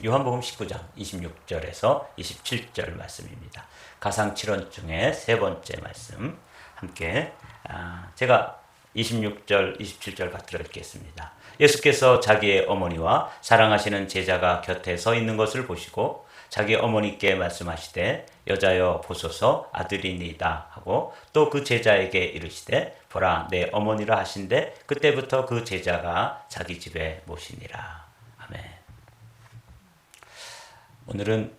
요한복음 19장 26절에서 27절 말씀입니다. 가상 7원 중에 세 번째 말씀 함께 제가 26절, 27절 받들어 읽겠습니다. 예수께서 자기의 어머니와 사랑하시는 제자가 곁에 서 있는 것을 보시고 자기 어머니께 말씀하시되 여자여 보소서 아들이니이다 하고 또 그 제자에게 이르시되 보라 내 어머니라 하신대 그때부터 그 제자가 자기 집에 모시니라. 아멘. 오늘은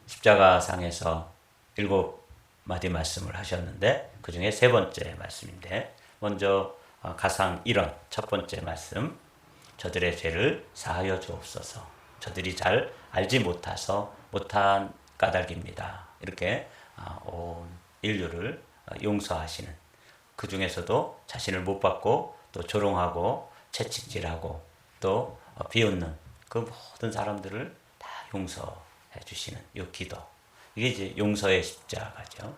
십자가상에서 7마디 말씀을 하셨는데 그 중에 세 번째 말씀인데 먼저 가상 1원 첫 번째 말씀 저들의 죄를 사하여 주옵소서 저들이 잘 알지 못한 까닭입니다. 이렇게 온 인류를 용서하시는 그 중에서도 자신을 못 받고 또 조롱하고 채찍질하고 또 비웃는 그 모든 사람들을 다 용서해 주시는 이 기도 이게 이제 용서의 십자가죠.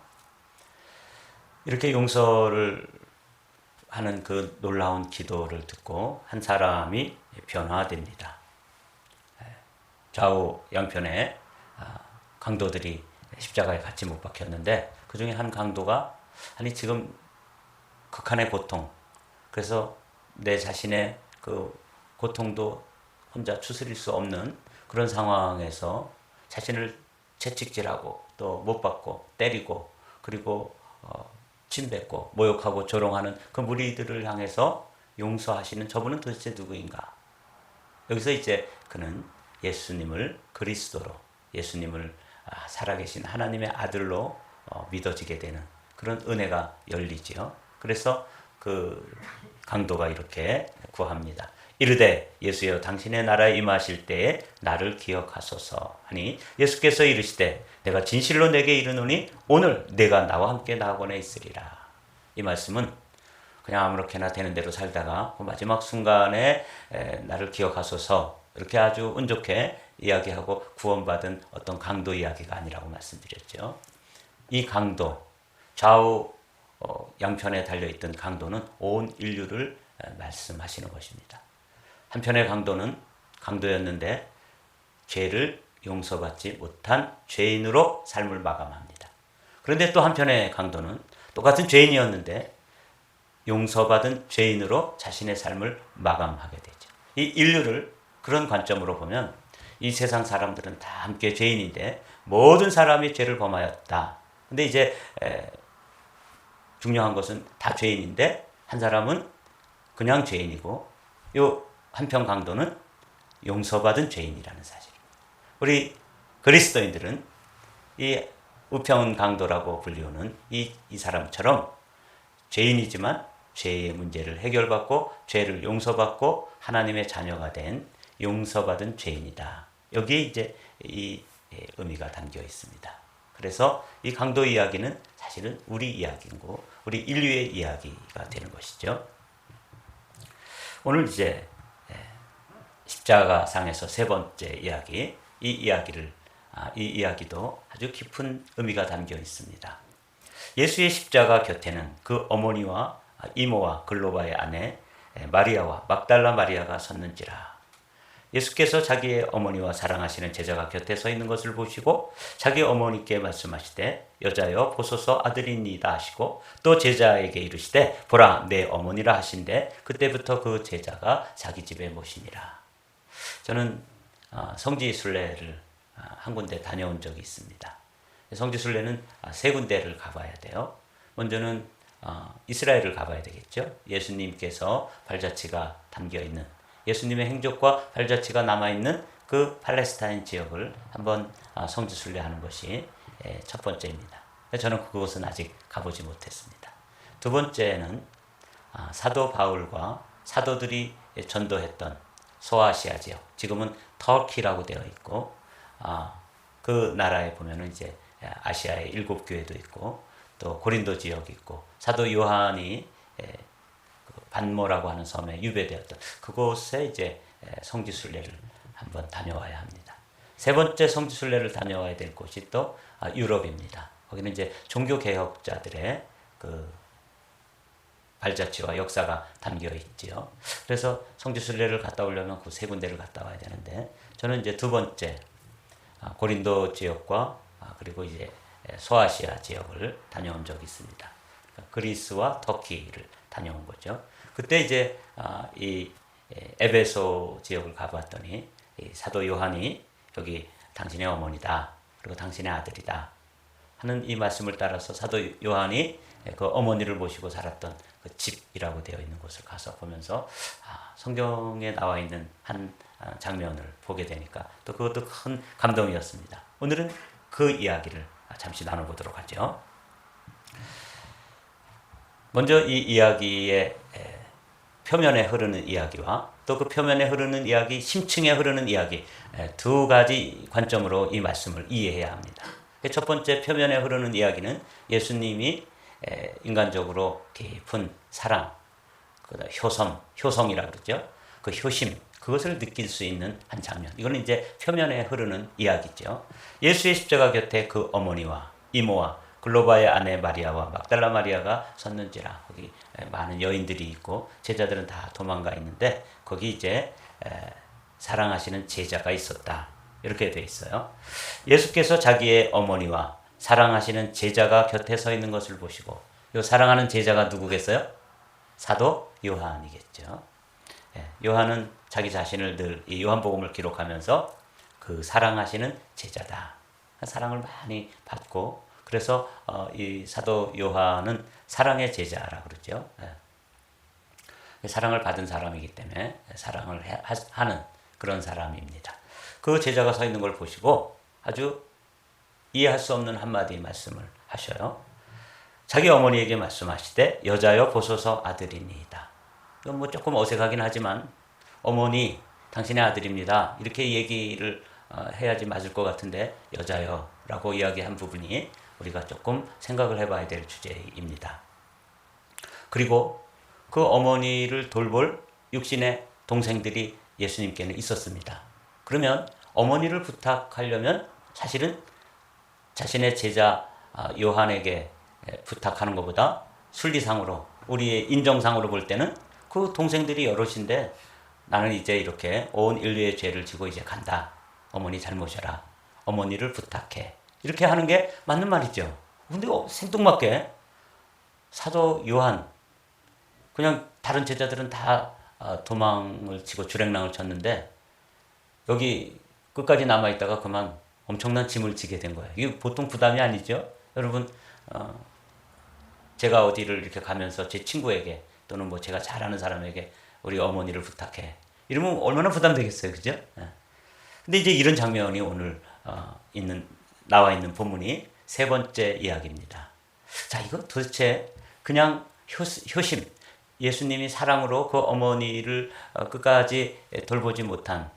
이렇게 용서를 하는 그 놀라운 기도를 듣고 한 사람이 변화됩니다. 좌우 양편에 강도들이 십자가에 같이 못 박혔는데 그 중에 한 강도가 아니 지금 극한의 고통 그래서 내 자신의 그 고통도 혼자 추스릴 수 없는 그런 상황에서 자신을 채찍질하고 또 못 받고 때리고 그리고 침뱉고 모욕하고 조롱하는 그 무리들을 향해서 용서하시는 저분은 도대체 누구인가? 여기서 이제 그는 예수님을 그리스도로 예수님을 살아계신 하나님의 아들로 믿어지게 되는 그런 은혜가 열리지요. 그래서 그 강도가 이렇게 구합니다. 이르되 예수여 당신의 나라에 임하실 때에 나를 기억하소서 하니 예수께서 이르시되 내가 진실로 내게 이르노니 오늘 내가 나와 함께 낙원에 있으리라. 이 말씀은 그냥 아무렇게나 되는 대로 살다가 그 마지막 순간에 나를 기억하소서 이렇게 아주 운 좋게 이야기하고 구원받은 어떤 강도 이야기가 아니라고 말씀드렸죠. 이 강도 좌우 양편에 달려있던 강도는 온 인류를 말씀하시는 것입니다. 한편의 강도는 강도였는데 죄를 용서받지 못한 죄인으로 삶을 마감합니다. 그런데 또 한편의 강도는 똑같은 죄인이었는데 용서받은 죄인으로 자신의 삶을 마감하게 되죠. 이 인류를 그런 관점으로 보면 이 세상 사람들은 다 함께 죄인인데 모든 사람이 죄를 범하였다. 근데 이제 중요한 것은 다 죄인인데 한 사람은 그냥 죄인이고 요 한편 강도는 용서받은 죄인이라는 사실입니다. 우리 그리스도인들은 이 우편 강도라고 불리우는 이 사람처럼 죄인이지만 죄의 문제를 해결받고 죄를 용서받고 하나님의 자녀가 된 용서받은 죄인이다. 여기에 이제 이 의미가 담겨 있습니다. 그래서 이 강도 이야기는 사실은 우리 이야기고 우리 인류의 이야기가 되는 것이죠. 오늘 이제 십자가상에서 세 번째 이야기, 이 이야기도 아주 깊은 의미가 담겨 있습니다. 예수의 십자가 곁에는 그 어머니와 이모와 글로바의 아내 마리아와 막달라 마리아가 섰는지라. 예수께서 자기의 어머니와 사랑하시는 제자가 곁에 서 있는 것을 보시고 자기 어머니께 말씀하시되 여자여 보소서 아들이니이다 하시고 또 제자에게 이르시되 보라 내 어머니라 하신대 그때부터 그 제자가 자기 집에 모시니라. 저는 성지순례를 한 군데 다녀온 적이 있습니다. 성지순례는 세 군데를 가봐야 돼요. 먼저는 이스라엘을 가봐야 되겠죠. 예수님께서 발자취가 담겨있는 예수님의 행적과 발자취가 남아있는 그 팔레스타인 지역을 한번 성지순례하는 것이 첫 번째입니다. 저는 그곳은 아직 가보지 못했습니다. 두 번째는 사도 바울과 사도들이 전도했던 소아시아 지역, 지금은 터키라고 되어 있고 그 나라에 보면은 이제 아시아의 7교회도 있고 또 고린도 지역이 있고 사도 요한이 반모라고 하는 섬에 유배되었던 그곳에 이제 성지순례를 한번 다녀와야 합니다. 세 번째 성지순례를 다녀와야 될 곳이 또 유럽입니다. 거기는 이제 종교개혁자들의 그 발자취와 역사가 담겨 있지요. 그래서 성지순례를 갔다 오려면 그 세 군데를 갔다 와야 되는데 저는 이제 두 번째 고린도 지역과 그리고 이제 소아시아 지역을 다녀온 적이 있습니다. 그러니까 그리스와 터키를 다녀온 거죠. 그때 이제 이 에베소 지역을 가봤더니 이 사도 요한이 여기 당신의 어머니다. 그리고 당신의 아들이다. 하는 이 말씀을 따라서 사도 요한이 그 어머니를 모시고 살았던 그 집이라고 되어 있는 곳을 가서 보면서 성경에 나와 있는 한 장면을 보게 되니까 또 그것도 큰 감동이었습니다. 오늘은 그 이야기를 잠시 나눠보도록 하죠. 먼저 이 이야기의 표면에 흐르는 이야기와 또 그 표면에 흐르는 이야기, 심층에 흐르는 이야기 두 가지 관점으로 이 말씀을 이해해야 합니다. 첫 번째 표면에 흐르는 이야기는 예수님이 인간적으로 깊은 사랑, 효성이라고 그러죠. 그 효심, 그것을 느낄 수 있는 한 장면. 이거는 이제 표면에 흐르는 이야기죠. 예수의 십자가 곁에 그 어머니와 이모와 글로바의 아내 마리아와 막달라 마리아가 섰는지라. 거기 많은 여인들이 있고 제자들은 다 도망가 있는데 거기 이제 사랑하시는 제자가 있었다. 이렇게 돼 있어요. 예수께서 자기의 어머니와 사랑하시는 제자가 곁에 서 있는 것을 보시고 이 사랑하는 제자가 누구겠어요? 사도 요한이겠죠. 요한은 자기 자신을 늘 이 요한복음을 기록하면서 그 사랑하시는 제자다. 사랑을 많이 받고 그래서 이 사도 요한은 사랑의 제자라고 그러죠. 사랑을 받은 사람이기 때문에 사랑을 하는 그런 사람입니다. 그 제자가 서 있는 걸 보시고 아주 이해할 수 없는 한마디 말씀을 하셔요. 자기 어머니에게 말씀하시되 여자여 보소서 아들이니이다. 이건 뭐 조금 어색하긴 하지만 어머니 당신의 아들입니다. 이렇게 얘기를 해야지 맞을 것 같은데 여자여 라고 이야기한 부분이 우리가 조금 생각을 해봐야 될 주제입니다. 그리고 그 어머니를 돌볼 육신의 동생들이 예수님께는 있었습니다. 그러면 어머니를 부탁하려면 사실은 자신의 제자 요한에게 부탁하는 것보다 순리상으로 우리의 인정상으로 볼 때는 그 동생들이 여럿인데 나는 이제 이렇게 온 인류의 죄를 지고 이제 간다. 어머니 잘 모셔라. 어머니를 부탁해. 이렇게 하는 게 맞는 말이죠. 근데 생뚱맞게 사도 요한 그냥 다른 제자들은 다 도망을 치고 주랭랑을 쳤는데 여기 끝까지 남아있다가 그만 엄청난 짐을 지게 된 거예요. 이게 보통 부담이 아니죠. 여러분 제가 어디를 이렇게 가면서 제 친구에게 또는 뭐 제가 잘 아는 사람에게 우리 어머니를 부탁해. 이러면 얼마나 부담되겠어요. 그죠? 근데 이제 이런 장면이 오늘 나와 있는 본문이 세 번째 이야기입니다. 자, 이거 도대체 그냥 효심, 예수님이 사랑으로 그 어머니를 끝까지 돌보지 못한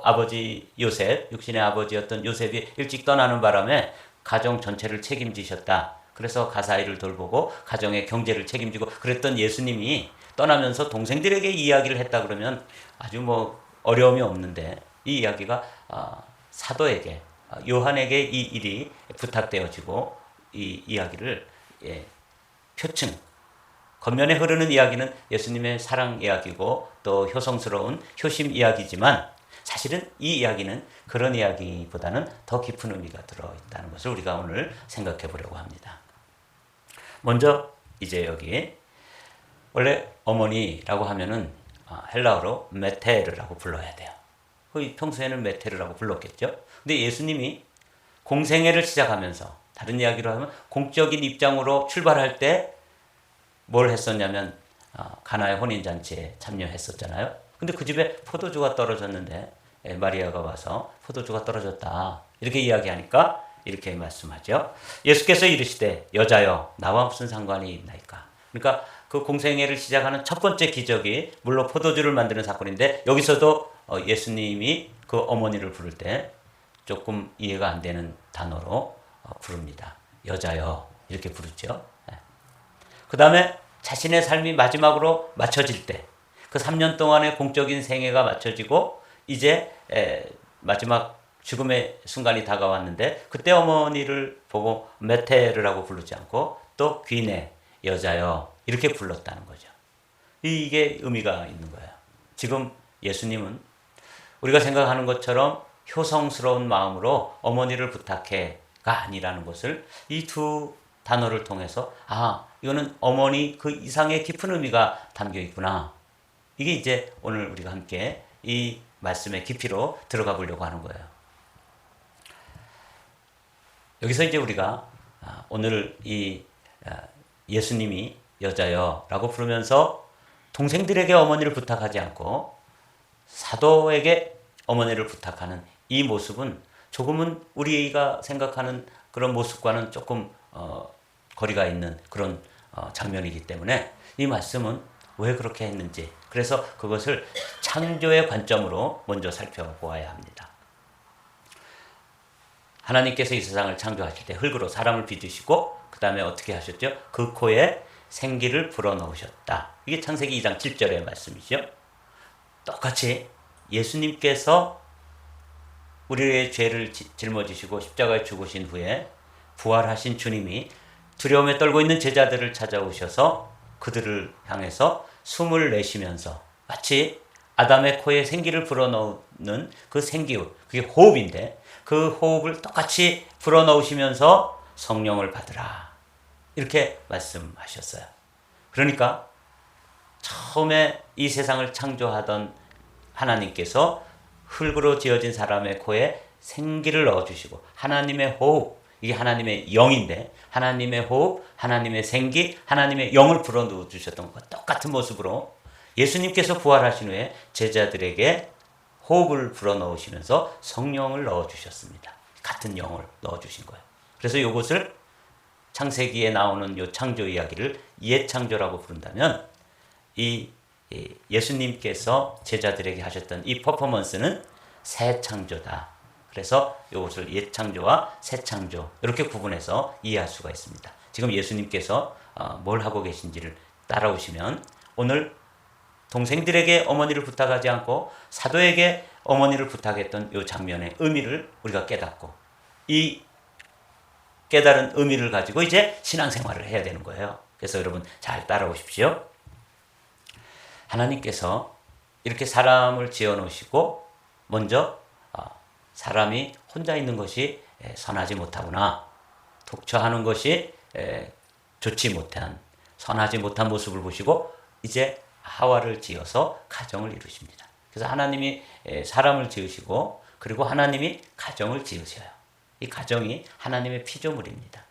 아버지 요셉, 육신의 아버지였던 요셉이 일찍 떠나는 바람에 가정 전체를 책임지셨다. 그래서 가사일을 돌보고 가정의 경제를 책임지고 그랬던 예수님이 떠나면서 동생들에게 이야기를 했다 그러면 아주 뭐 어려움이 없는데 이 이야기가 사도에게 요한에게 이 일이 부탁되어지고 이 이야기를 표층 겉면에 흐르는 이야기는 예수님의 사랑 이야기고 또 효성스러운 효심 이야기지만 사실은 이 이야기는 그런 이야기보다는 더 깊은 의미가 들어있다는 것을 우리가 오늘 생각해 보려고 합니다. 먼저 이제 여기 원래 어머니라고 하면은 헬라어로 메테르라고 불러야 돼요. 평소에는 메테르라고 불렀겠죠. 근데 예수님이 공생애를 시작하면서 다른 이야기로 하면 공적인 입장으로 출발할 때 뭘 했었냐면 가나의 혼인잔치에 참여했었잖아요. 근데 그 집에 포도주가 떨어졌는데 마리아가 와서 포도주가 떨어졌다 이렇게 이야기하니까 이렇게 말씀하죠. 예수께서 이르시되 여자여 나와 무슨 상관이 있나이까. 그러니까 그 공생애를 시작하는 첫 번째 기적이 물론 포도주를 만드는 사건인데 여기서도 예수님이 그 어머니를 부를 때 조금 이해가 안 되는 단어로 부릅니다. 여자여 이렇게 부르죠. 그 다음에 자신의 삶이 마지막으로 맞춰질 때 그 3년 동안의 공적인 생애가 맞춰지고 이제 마지막 죽음의 순간이 다가왔는데 그때 어머니를 보고 메테르라고 부르지 않고 또 귀네 여자여 이렇게 불렀다는 거죠. 이게 의미가 있는 거예요. 지금 예수님은 우리가 생각하는 것처럼 효성스러운 마음으로 어머니를 부탁해가 아니라는 것을 이 두 단어를 통해서 이거는 어머니 그 이상의 깊은 의미가 담겨 있구나. 이게 이제 오늘 우리가 함께 이 말씀의 깊이로 들어가 보려고 하는 거예요. 여기서 이제 우리가 오늘 이 예수님이 여자여 라고 부르면서 동생들에게 어머니를 부탁하지 않고 사도에게 어머니를 부탁하는 이 모습은 조금은 우리가 생각하는 그런 모습과는 조금 거리가 있는 그런 장면이기 때문에 이 말씀은 왜 그렇게 했는지, 그래서 그것을 창조의 관점으로 먼저 살펴보아야 합니다. 하나님께서 이 세상을 창조하실 때 흙으로 사람을 빚으시고 그 다음에 어떻게 하셨죠? 그 코에 생기를 불어넣으셨다. 이게 창세기 2장 7절의 말씀이죠. 똑같이 예수님께서 우리의 죄를 짊어지시고 십자가에 죽으신 후에 부활하신 주님이 두려움에 떨고 있는 제자들을 찾아오셔서 그들을 향해서 숨을 내쉬면서 마치 아담의 코에 생기를 불어넣는 그 생기호, 그게 호흡인데 그 호흡을 똑같이 불어넣으시면서 성령을 받으라. 이렇게 말씀하셨어요. 그러니까 처음에 이 세상을 창조하던 하나님께서 흙으로 지어진 사람의 코에 생기를 넣어주시고 하나님의 호흡, 이게 하나님의 영인데 하나님의 호흡, 하나님의 생기, 하나님의 영을 불어넣어 주셨던 것과 똑같은 모습으로 예수님께서 부활하신 후에 제자들에게 호흡을 불어넣으시면서 성령을 넣어주셨습니다. 같은 영을 넣어주신 거예요. 그래서 이것을 창세기에 나오는 이 창조 이야기를 옛 창조라고 부른다면 이 예수님께서 제자들에게 하셨던 이 퍼포먼스는 새 창조다. 그래서 이것을 옛 창조와 새 창조 이렇게 구분해서 이해할 수가 있습니다. 지금 예수님께서 뭘 하고 계신지를 따라오시면 오늘 동생들에게 어머니를 부탁하지 않고 사도에게 어머니를 부탁했던 이 장면의 의미를 우리가 깨닫고 이 깨달은 의미를 가지고 이제 신앙생활을 해야 되는 거예요. 그래서 여러분 잘 따라오십시오. 하나님께서 이렇게 사람을 지어 놓으시고 먼저 사람이 혼자 있는 것이 선하지 못하구나. 독처하는 것이 좋지 못한, 선하지 못한 모습을 보시고 이제 하와를 지어서 가정을 이루십니다. 그래서 하나님이 사람을 지으시고 그리고 하나님이 가정을 지으셔요. 이 가정이 하나님의 피조물입니다.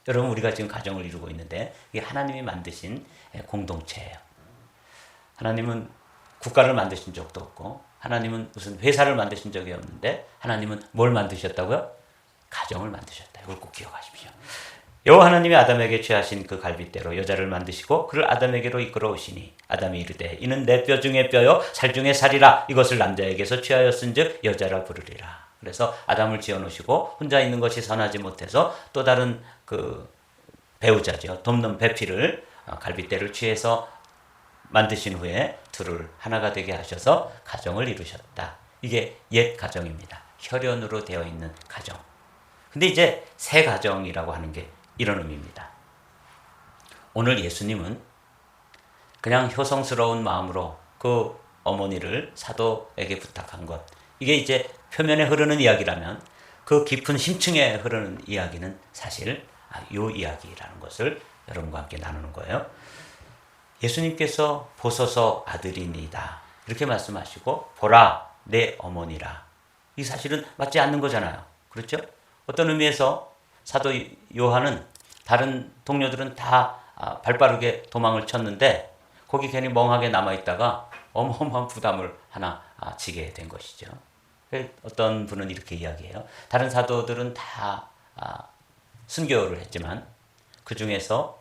여러분 우리가 지금 가정을 이루고 있는데 이게 하나님이 만드신 공동체예요. 하나님은 국가를 만드신 적도 없고 하나님은 무슨 회사를 만드신 적이 없는데 하나님은 뭘 만드셨다고요? 가정을 만드셨다. 이걸 꼭 기억하십시오. 여호와 하나님이 아담에게 취하신 그 갈빗대로 여자를 만드시고 그를 아담에게로 이끌어 오시니 아담이 이르되 이는 내 뼈 중에 뼈요 살 중에 살이라 이것을 남자에게서 취하였은즉 여자라 부르리라. 그래서 아담을 지어 놓으시고 혼자 있는 것이 선하지 못해서 또 다른 그 배우자죠. 돕는 배필을 갈빗대를 취해서 만드신 후에 둘을 하나가 되게 하셔서 가정을 이루셨다. 이게 옛 가정입니다. 혈연으로 되어 있는 가정. 근데 이제 새 가정이라고 하는 게 이런 의미입니다. 오늘 예수님은 그냥 효성스러운 마음으로 그 어머니를 사도에게 부탁한 것. 이게 이제 표면에 흐르는 이야기라면 그 깊은 심층에 흐르는 이야기는 사실 이 이야기라는 것을 여러분과 함께 나누는 거예요. 예수님께서 보소서 아들이니이다. 이렇게 말씀하시고 보라 내 어머니라. 이 사실은 맞지 않는 거잖아요. 그렇죠? 어떤 의미에서 사도 요한은 다른 동료들은 다 발빠르게 도망을 쳤는데 거기 괜히 멍하게 남아있다가 어마어마한 부담을 하나 지게 된 것이죠. 어떤 분은 이렇게 이야기해요. 다른 사도들은 다 순교를 했지만 그 중에서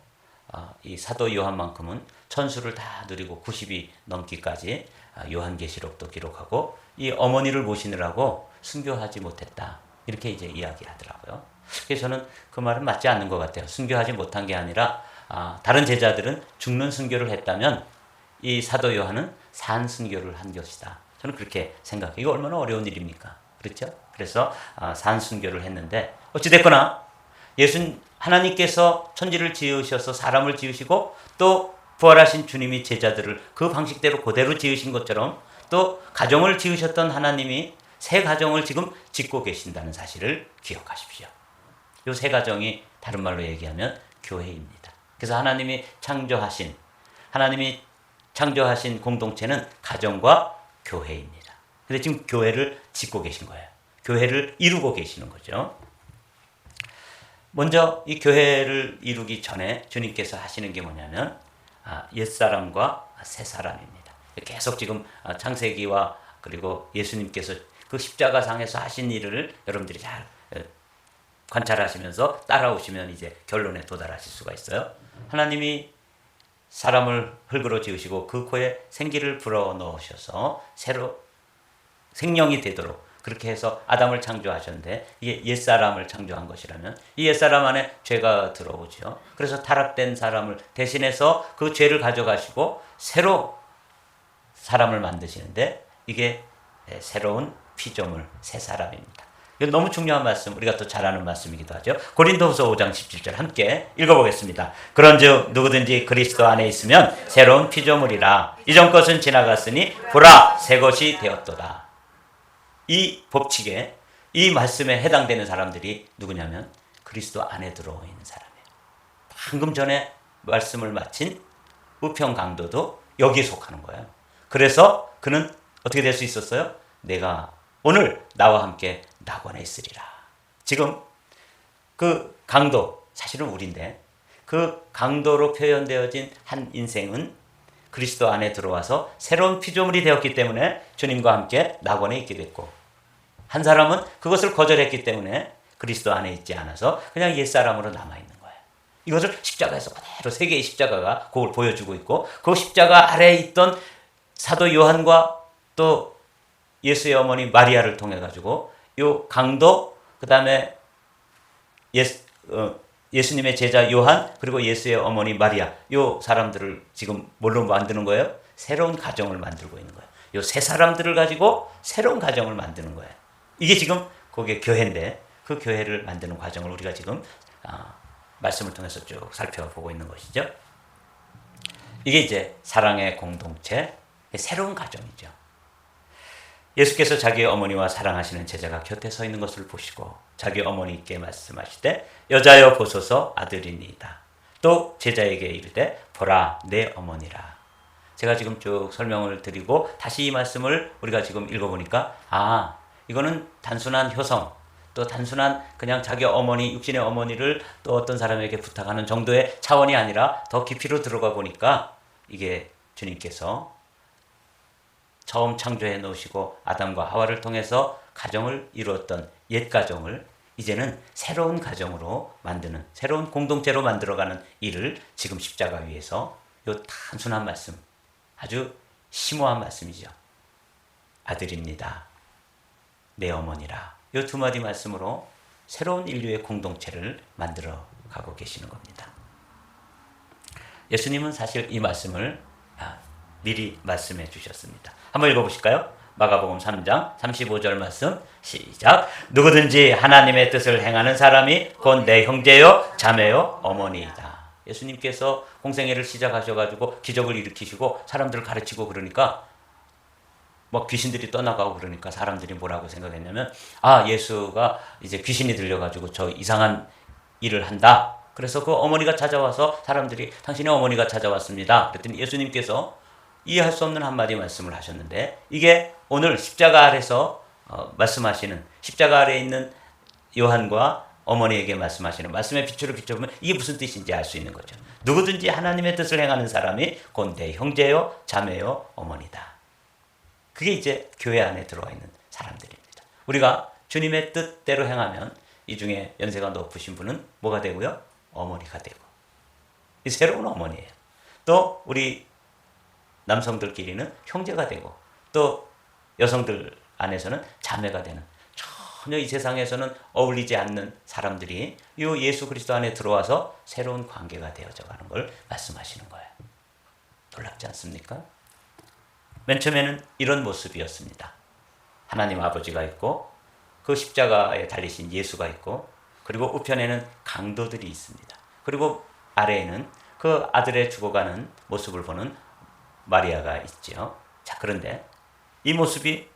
이 사도 요한만큼은 천수를 다 누리고 90이 넘기까지 요한계시록도 기록하고 이 어머니를 모시느라고 순교하지 못했다. 이렇게 이제 이야기하더라고요. 그래서 저는 그 말은 맞지 않는 것 같아요. 순교하지 못한 게 아니라 다른 제자들은 죽는 순교를 했다면 이 사도 요한은 산 순교를 한 것이다. 저는 그렇게 생각해요. 이거 얼마나 어려운 일입니까? 그렇죠? 그래서 산 순교를 했는데 어찌됐거나 하나님께서 천지를 지으셔서 사람을 지으시고 또 부활하신 주님이 제자들을 그 방식대로 그대로 지으신 것처럼 또 가정을 지으셨던 하나님이 새 가정을 지금 짓고 계신다는 사실을 기억하십시오. 이 새 가정이 다른 말로 얘기하면 교회입니다. 그래서 하나님이 창조하신 공동체는 가정과 교회입니다. 근데 지금 교회를 짓고 계신 거예요. 교회를 이루고 계시는 거죠. 먼저 이 교회를 이루기 전에 주님께서 하시는 게 뭐냐면 옛사람과 새사람입니다. 계속 지금 창세기와 그리고 예수님께서 그 십자가상에서 하신 일을 여러분들이 잘 관찰하시면서 따라오시면 이제 결론에 도달하실 수가 있어요. 하나님이 사람을 흙으로 지으시고 그 코에 생기를 불어넣으셔서 새로 생명이 되도록 그렇게 해서 아담을 창조하셨는데 이게 옛사람을 창조한 것이라면 이 옛사람 안에 죄가 들어오죠. 그래서 타락된 사람을 대신해서 그 죄를 가져가시고 새로 사람을 만드시는데 이게 새로운 피조물, 새 사람입니다. 이건 너무 중요한 말씀, 우리가 또 잘 아는 말씀이기도 하죠. 고린도후서 5장 17절 함께 읽어보겠습니다. 그런즉 누구든지 그리스도 안에 있으면 새로운 피조물이라. 이전 것은 지나갔으니 보라 새 것이 되었도다. 이 법칙에 이 말씀에 해당되는 사람들이 누구냐면 그리스도 안에 들어와 있는 사람이에요. 방금 전에 말씀을 마친 우평 강도도 여기에 속하는 거예요. 그래서 그는 어떻게 될 수 있었어요? 내가 오늘 나와 함께 낙원에 있으리라. 지금 그 강도, 사실은 우리인데 그 강도로 표현되어진 한 인생은 그리스도 안에 들어와서 새로운 피조물이 되었기 때문에 주님과 함께 낙원에 있게 됐고, 한 사람은 그것을 거절했기 때문에 그리스도 안에 있지 않아서 그냥 옛사람으로 남아있는 거예요. 이것을 십자가에서 그대로 세 개의 십자가가 그걸 보여주고 있고, 그 십자가 아래에 있던 사도 요한과 또 예수의 어머니 마리아를 통해 가지고 요 강도, 그 다음에 예수님의 제자 요한, 그리고 예수의 어머니 마리아, 요 사람들을 지금 뭘로 만드는 거예요? 새로운 가정을 만들고 있는 거예요. 요 세 사람들을 가지고 새로운 가정을 만드는 거예요. 이게 지금 거기에 교회인데 그 교회를 만드는 과정을 우리가 지금 말씀을 통해서 쭉 살펴보고 있는 것이죠. 이게 이제 사랑의 공동체, 새로운 가정이죠. 예수께서 자기의 어머니와 사랑하시는 제자가 곁에 서 있는 것을 보시고 자기 어머니께 말씀하시되 여자여 보소서 아들이니이다. 또 제자에게 이르되 보라 내 어머니라. 제가 지금 쭉 설명을 드리고 다시 이 말씀을 우리가 지금 읽어보니까 이거는 단순한 효성, 또 단순한 그냥 자기 어머니, 육신의 어머니를 또 어떤 사람에게 부탁하는 정도의 차원이 아니라 더 깊이로 들어가 보니까 이게 주님께서 처음 창조해 놓으시고 아담과 하와를 통해서 가정을 이루었던 옛 가정을 이제는 새로운 가정으로 만드는, 새로운 공동체로 만들어가는 일을 지금 십자가 위에서 이 단순한 말씀, 아주 심오한 말씀이죠. 아들입니다. 내 어머니라. 이 두 마디 말씀으로 새로운 인류의 공동체를 만들어 가고 계시는 겁니다. 예수님은 사실 이 말씀을 미리 말씀해 주셨습니다. 한번 읽어보실까요? 마가복음 3장 35절 말씀 시작. 누구든지 하나님의 뜻을 행하는 사람이 곧 내 형제요 자매요 어머니이다. 예수님께서 공생애를 시작하셔가지고 기적을 일으키시고 사람들을 가르치고 그러니까 뭐 귀신들이 떠나가고 그러니까 사람들이 뭐라고 생각했냐면 예수가 이제 귀신이 들려가지고 저 이상한 일을 한다. 그래서 그 어머니가 찾아와서 사람들이 당신의 어머니가 찾아왔습니다. 그랬더니 예수님께서 이해할 수 없는 한마디 말씀을 하셨는데 이게 오늘 십자가 아래서 말씀하시는, 십자가 아래에 있는 요한과 어머니에게 말씀하시는 말씀의 빛으로 비춰보면 이게 무슨 뜻인지 알 수 있는 거죠. 누구든지 하나님의 뜻을 행하는 사람이 곧 내 형제요 자매요 어머니다. 그게 이제 교회 안에 들어와 있는 사람들입니다. 우리가 주님의 뜻대로 행하면 이 중에 연세가 높으신 분은 뭐가 되고요? 어머니가 되고, 이 새로운 어머니예요. 또 우리 남성들끼리는 형제가 되고, 또 여성들 안에서는 자매가 되는, 전혀 이 세상에서는 어울리지 않는 사람들이 이 예수 그리스도 안에 들어와서 새로운 관계가 되어져 가는 걸 말씀하시는 거예요. 놀랍지 않습니까? 맨 처음에는 이런 모습이었습니다. 하나님 아버지가 있고 그 십자가에 달리신 예수가 있고 그리고 우편에는 강도들이 있습니다. 그리고 아래에는 그 아들의 죽어가는 모습을 보는 마리아가 있죠. 자, 그런데 이 모습이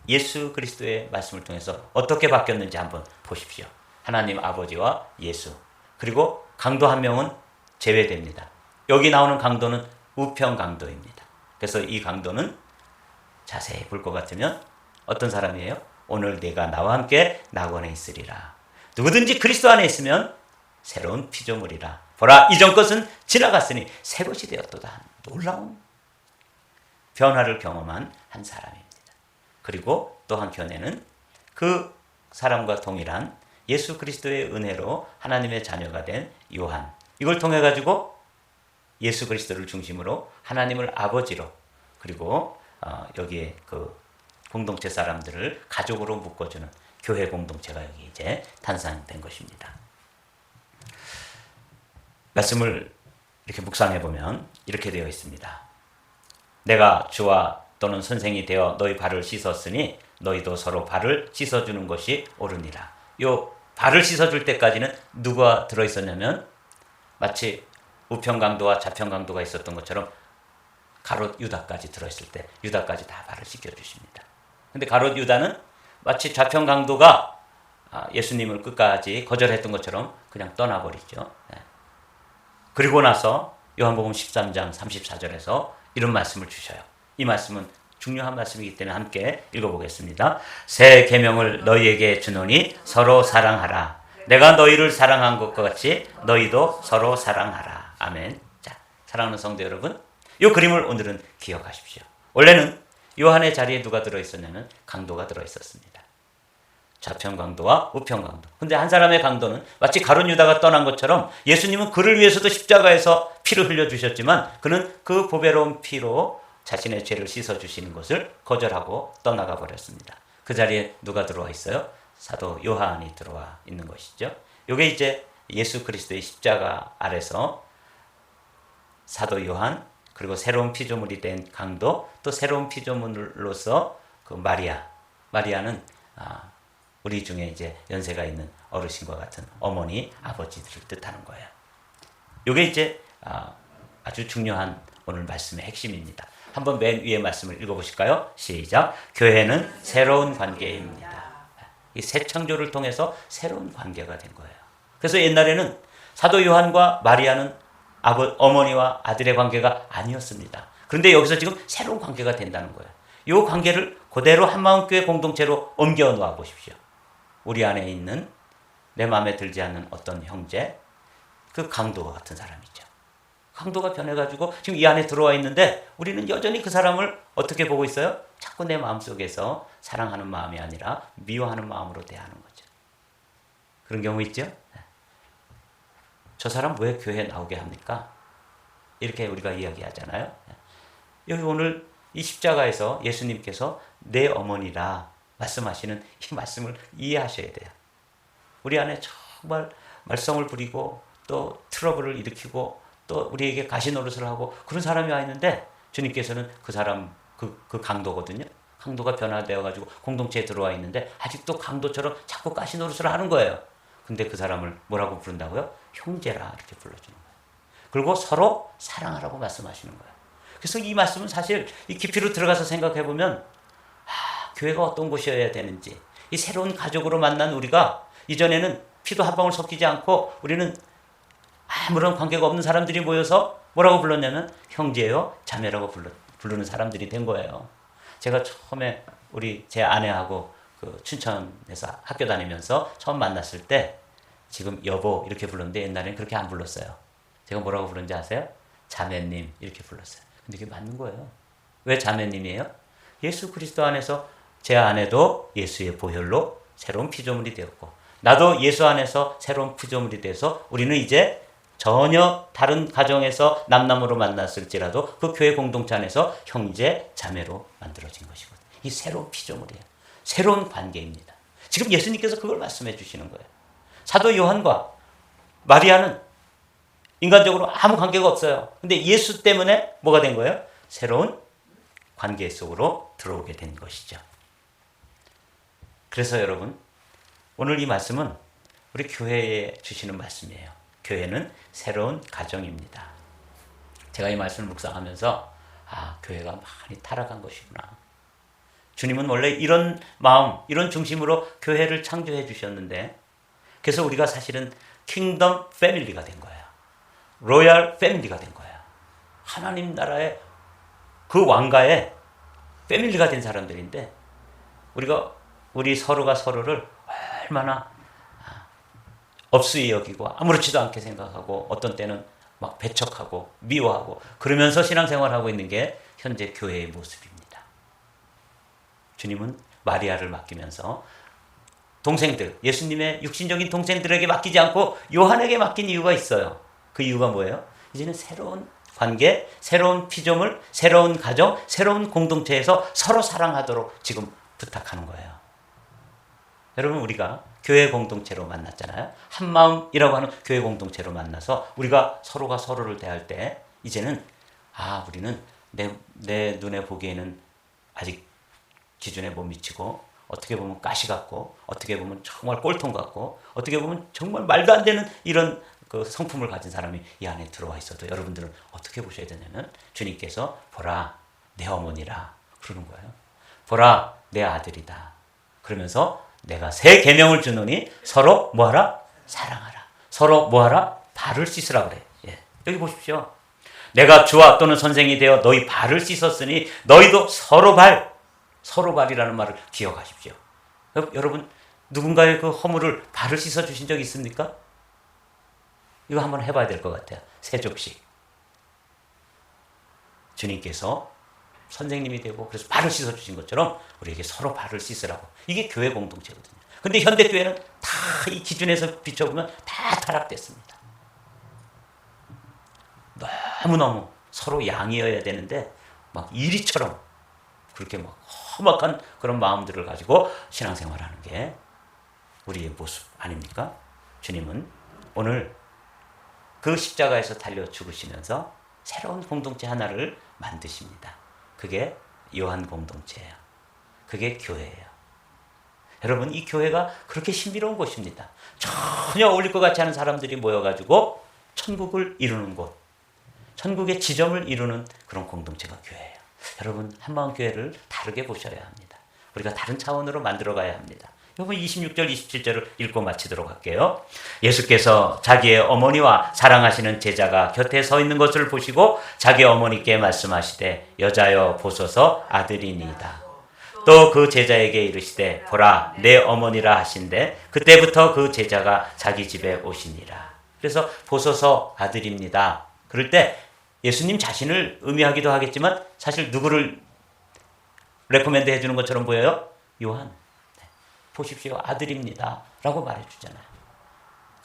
예수 그리스도의 말씀을 통해서 어떻게 바뀌었는지 한번 보십시오. 하나님 아버지와 예수, 그리고 강도 한 명은 제외됩니다. 여기 나오는 강도는 우편 강도입니다. 그래서 이 강도는 자세히 볼 것 같으면 어떤 사람이에요? 오늘 내가 나와 함께 낙원에 있으리라. 누구든지 그리스도 안에 있으면 새로운 피조물이라. 보라, 이전 것은 지나갔으니 새 것이 되었도다. 놀라운 변화를 경험한 한 사람입니다. 그리고 또 한켠에는 그 사람과 동일한 예수 그리스도의 은혜로 하나님의 자녀가 된 요한, 이걸 통해 가지고 예수 그리스도를 중심으로 하나님을 아버지로, 그리고 여기에 그 공동체 사람들을 가족으로 묶어주는 교회 공동체가 여기 이제 탄생된 것입니다. 말씀을 이렇게 묵상해 보면 이렇게 되어 있습니다. 내가 주와 또는 선생이 되어 너희 발을 씻었으니 너희도 서로 발을 씻어주는 것이 옳으니라. 요 발을 씻어줄 때까지는 누가 들어있었냐면 마치 우편 강도와 좌편 강도가 있었던 것처럼 가롯 유다까지 들어있을 때 유다까지 다 발을 씻겨주십니다. 근데 가롯 유다는 마치 좌편 강도가 예수님을 끝까지 거절했던 것처럼 그냥 떠나버리죠. 그리고 나서 요한복음 13장 34절에서 이런 말씀을 주셔요. 이 말씀은 중요한 말씀이기 때문에 함께 읽어보겠습니다. 새 계명을 너희에게 주노니 서로 사랑하라. 내가 너희를 사랑한 것과 같이 너희도 서로 사랑하라. 아멘. 자, 사랑하는 성도 여러분, 이 그림을 오늘은 기억하십시오. 원래는 요한의 자리에 누가 들어있었냐면 강도가 들어있었습니다. 좌편 강도와 우편 강도. 근데 한 사람의 강도는 마치 가룟 유다가 떠난 것처럼 예수님은 그를 위해서도 십자가에서 피를 흘려주셨지만 그는 그 보배로운 피로 자신의 죄를 씻어주시는 것을 거절하고 떠나가 버렸습니다. 그 자리에 누가 들어와 있어요? 사도 요한이 들어와 있는 것이죠. 이게 이제 예수 그리스도의 십자가 아래서 사도 요한, 그리고 새로운 피조물이 된 강도, 또 새로운 피조물로서 그 마리아는 우리 중에 이제 연세가 있는 어르신과 같은 어머니, 아버지들을 뜻하는 거예요. 이게 이제 아주 중요한 오늘 말씀의 핵심입니다. 한번 맨 위에 말씀을 읽어보실까요? 시작. 교회는 새로운 관계입니다. 이 새 창조를 통해서 새로운 관계가 된 거예요. 그래서 옛날에는 사도 요한과 마리아는 어머니와 아들의 관계가 아니었습니다. 그런데 여기서 지금 새로운 관계가 된다는 거예요. 이 관계를 그대로 한마음교회 공동체로 옮겨 놓아 보십시오. 우리 안에 있는 내 마음에 들지 않는 어떤 형제, 그 강도와 같은 사람이죠. 강도가 변해가지고 지금 이 안에 들어와 있는데 우리는 여전히 그 사람을 어떻게 보고 있어요? 자꾸 내 마음속에서 사랑하는 마음이 아니라 미워하는 마음으로 대하는 거죠. 그런 경우 있죠? 저 사람 왜 교회에 나오게 합니까? 이렇게 우리가 이야기하잖아요. 여기 오늘 이 십자가에서 예수님께서 내 어머니라 말씀하시는 이 말씀을 이해하셔야 돼요. 우리 안에 정말 말썽을 부리고 또 트러블을 일으키고 또 우리에게 가시노릇을 하고 그런 사람이 와 있는데 주님께서는 그 사람 그 강도거든요. 강도가 변화되어 가지고 공동체에 들어와 있는데 아직도 강도처럼 자꾸 가시노릇을 하는 거예요. 근데 그 사람을 뭐라고 부른다고요? 형제라 이렇게 불러주는 거예요. 그리고 서로 사랑하라고 말씀하시는 거예요. 그래서 이 말씀은 사실 이 깊이로 들어가서 생각해 보면 교회가 어떤 곳이어야 되는지, 이 새로운 가족으로 만난 우리가 이전에는 피도 한 방울 섞이지 않고 우리는 아무런 관계가 없는 사람들이 모여서 뭐라고 불렀냐면 형제요 자매라고 부르는 사람들이 된 거예요. 제가 처음에 제 아내하고 그 춘천에서 학교 다니면서 처음 만났을 때 지금 여보 이렇게 불렀는데 옛날에는 그렇게 안 불렀어요. 제가 뭐라고 부른지 아세요? 자매님 이렇게 불렀어요. 근데 이게 맞는 거예요. 왜 자매님이에요? 예수 그리스도 안에서 제 아내도 예수의 보혈로 새로운 피조물이 되었고 나도 예수 안에서 새로운 피조물이 돼서 우리는 이제 전혀 다른 가정에서 남남으로 만났을지라도 그 교회 공동체 안에서 형제 자매로 만들어진 것이거든요. 이 새로운 피조물이에요. 새로운 관계입니다. 지금 예수님께서 그걸 말씀해 주시는 거예요. 사도 요한과 마리아는 인간적으로 아무 관계가 없어요. 근데 예수 때문에 뭐가 된 거예요? 새로운 관계 속으로 들어오게 된 것이죠. 그래서 여러분 오늘 이 말씀은 우리 교회에 주시는 말씀이에요. 교회는 새로운 가정입니다. 제가 이 말씀을 묵상하면서 교회가 많이 타락한 것이구나. 주님은 원래 이런 마음, 이런 중심으로 교회를 창조해 주셨는데, 그래서 우리가 사실은 킹덤 패밀리가 된 거예요. 로얄 패밀리가 된 거예요. 하나님 나라의 그 왕가의 패밀리가 된 사람들인데, 우리 서로가 서로를 얼마나 업수히 여기고 아무렇지도 않게 생각하고, 어떤 때는 막 배척하고 미워하고 그러면서 신앙생활하고 있는 게 현재 교회의 모습입니다. 주님은 마리아를 맡기면서 동생들, 예수님의 육신적인 동생들에게 맡기지 않고 요한에게 맡긴 이유가 있어요. 그 이유가 뭐예요? 이제는 새로운 관계, 새로운 피조물, 새로운 가정, 새로운 공동체에서 서로 사랑하도록 지금 부탁하는 거예요. 여러분, 우리가 교회 공동체로 만났잖아요. 한마음이라고 하는 교회 공동체로 만나서 우리가 서로가 서로를 대할 때 이제는 우리는 내 눈에 보기에는 아직 기준에 못 미치고, 어떻게 보면 가시 같고, 어떻게 보면 정말 꼴통 같고, 어떻게 보면 정말 말도 안 되는 이런 그 성품을 가진 사람이 이 안에 들어와 있어도 여러분들은 어떻게 보셔야 되냐면, 주님께서 보라 내 어머니라 그러는 거예요. 보라 내 아들이다. 그러면서 내가 새 계명을 주노니 서로 뭐하라? 사랑하라. 서로 뭐하라? 발을 씻으라 그래. 여기 보십시오. 내가 주와 또는 선생이 되어 너희 발을 씻었으니 너희도 서로 발이라는 말을 기억하십시오. 여러분, 누군가의 그 허물을 발을 씻어 주신 적 있습니까? 이거 한번 해봐야 될 것 같아요. 세 족씩. 주님께서 선생님이 되고 그래서 발을 씻어 주신 것처럼 우리에게 서로 발을 씻으라고. 이게 교회 공동체거든요. 근데 현대 교회는 다 이 기준에서 비춰보면 다 타락됐습니다. 너무너무 서로 양이어야 되는데 막 이리처럼 그렇게 막 험악한 그런 마음들을 가지고 신앙생활하는 게 우리의 모습 아닙니까? 주님은 오늘 그 십자가에서 달려 죽으시면서 새로운 공동체 하나를 만드십니다. 그게 요한 공동체예요. 그게 교회예요. 여러분, 이 교회가 그렇게 신비로운 곳입니다. 전혀 어울릴 것 같지 않은 사람들이 모여가지고 천국을 이루는 곳, 천국의 지점을 이루는 그런 공동체가 교회예요. 여러분, 한마음교회를 다르게 보셔야 합니다. 우리가 다른 차원으로 만들어가야 합니다. 여러분, 26절, 27절을 읽고 마치도록 할게요. 예수께서 자기의 어머니와 사랑하시는 제자가 곁에 서 있는 것을 보시고 자기 어머니께 말씀하시되 여자여 보소서 아들이니이다. 또 그 제자에게 이르시되 보라 내 어머니라 하신대 그때부터 그 제자가 자기 집에 오시니라. 그래서 보소서 아들입니다. 그럴 때 예수님 자신을 의미하기도 하겠지만 사실 누구를 레코멘드 해주는 것처럼 보여요? 요한. 보십시오, 아들입니다 라고 말해주잖아요.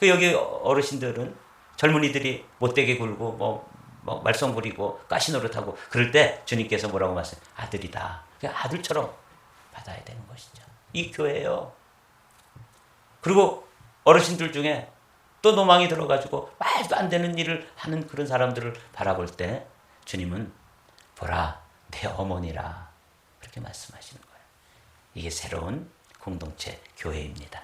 여기 어르신들은 젊은이들이 못되게 굴고 뭐 말썽 부리고 가시노릇하고 그럴 때 주님께서 뭐라고 말씀해요? 아들이다. 아들처럼 받아야 되는 것이죠. 이 교회예요. 그리고 어르신들 중에 또 노망이 들어가지고 말도 안 되는 일을 하는 그런 사람들을 바라볼 때 주님은 보라 내 어머니라 그렇게 말씀하시는 거예요. 이게 새로운 공동체 교회입니다.